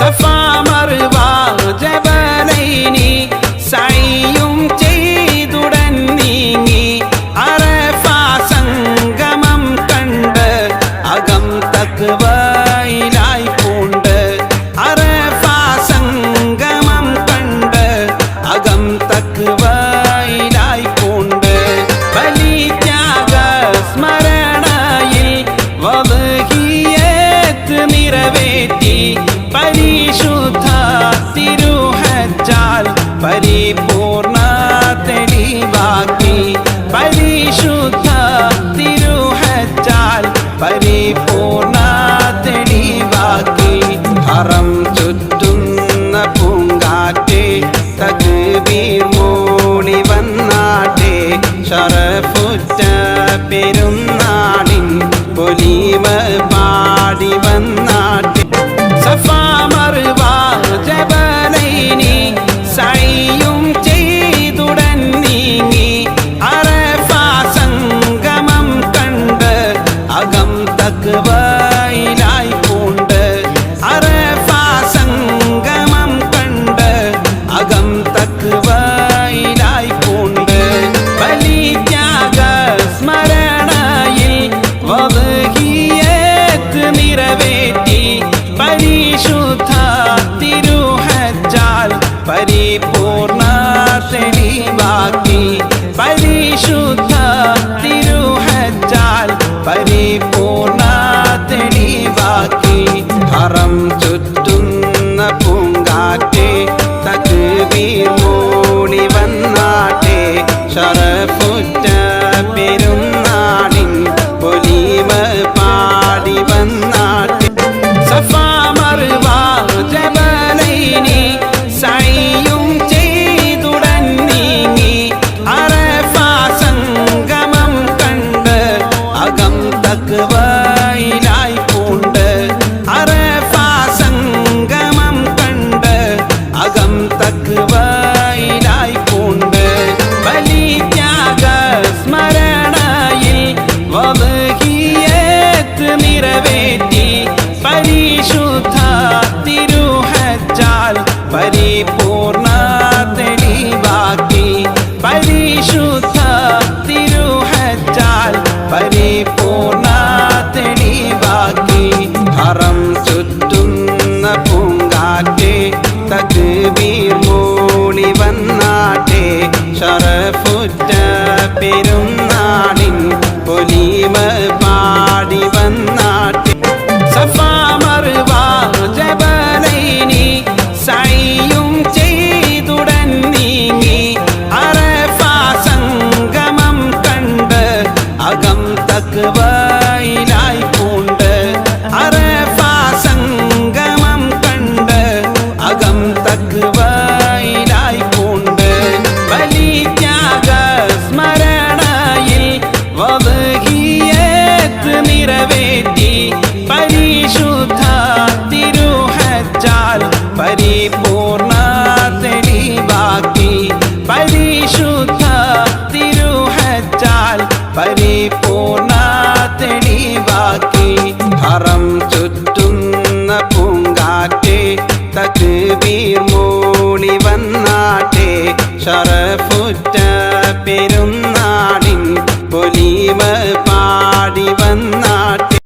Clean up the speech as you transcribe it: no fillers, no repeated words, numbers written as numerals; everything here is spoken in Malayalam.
സഫാ മർവ ജബലൈനി സഅയും ചെയ്തുടൻ നീങ്ങി അറഫ സംഗമം കണ്ട് അകം തഖ്വയിലായി പൂണ്ട് അറഫ സംഗമം കണ്ട് അകം തഖ്വയിലായി പൂണ്ട് ബലിത്യാഗ സ്മരണയിൽ വദ്ഹിയത്ത് നിറവേറ്റി പരിശുദ്ധ തിരുഹജ്ജാൽ പരിപൂർണ തെളിവാക്കി പരിശുദ്ധ തിരുഹജ്ജാൽ പരിപൂർണ തെളിവാക്കി ഹറം ചുറ്റുന്ന പൂങ്കാറ്റെ തക്ബീർ മൂളി വന്നാട്ടെ ശറഫുറ്റ പെരുന്നാളിൻ പൊലിമ പാടി വന്നാട്ടെ സഫാ മർവ ജബലൈനി സഅയും ചെയ്തുടൻ നീങ്ങി അറഫ സംഗമം കണ്ട് അകം തഖ്വയിലായി പൂണ്ട് അറഫ സംഗമം കണ്ട് അകം തഖ്വയിലായി പൂണ്ട് ബലിത്യാഗ സ്മരണയിൽ വദ്ഹിയത്ത് നിറവേറ്റി പരിശുദ്ധ തിരുഹജ്ജാൽ പരിപൂർണ തെളിവാക്കി പരിശുദ്ധ തിരുഹജ്ജാൽ പരിപൂർണ തെളിവാക്കി ഹറം ചുറ്റുന്ന പൂങ്കാറ്റെ തക്ബീർ മൂളി വന്നാട്ടെ ശറഫുറ്റ പെരുന്നാളിൻ പൊലിമ പാടി വന്നാട്ടെ സഫാ മർവ ജബലൈനി സഅയും ചെയ്തുടൻ നീങ്ങി അറഫ സംഗമം കണ്ട് അകം തഖ്വയിലായി പൂണ്ട് അറഫ സംഗമം കണ്ട് അകം തഖ്വയിലായി പൂണ്ട് ബലിത്യാഗ സ്മരണയിൽ വദ്ഹിയത്ത് നിറവേറ്റി പരിശുദ്ധ തിരുഹജ്ജാൽ പരിപൂർണ തെളിവാക്കി പരിശുദ്ധ തിരുഹജ്ജാൽ പരിപൂർണ തെളിവാക്കി ഹറം ചുറ്റുന്ന പൂങ്കാറ്റെ തക്ബീർ മൂളി വന്നാട്ടെ ശറഫുറ്റ പെരുന്നാളിൻ പൊലിമ പാടി വന്നാട്ടെ സഫാ മർവ ജബലൈനി സഅയും ചെയ്തുടൻ നീങ്ങി അറഫ സംഗമം കണ്ട് അകം തഖ്വയിലായി പൂണ്ട് അറഫ സംഗമം കണ്ട് അകം തഖ്വയിലായി പൂണ്ട് ബലിത്യാഗ സ്മരണയിൽ വദ്ഹിയത്ത് നിറവേറ്റി പരിശുദ്ധ തിരുഹജ്ജാൽ പരിപൂർണ തെളിവാക്കി പരിശുദ്ധ തിരുഹജ്ജാൽ പരിപൂർണ തെളിവാക്കി ഹറം ചുറ്റുന്ന പൂങ്കാറ്റെ തക്ബീർ മൂളി വന്നാട്ടെ ശറഫുറ്റ പെരും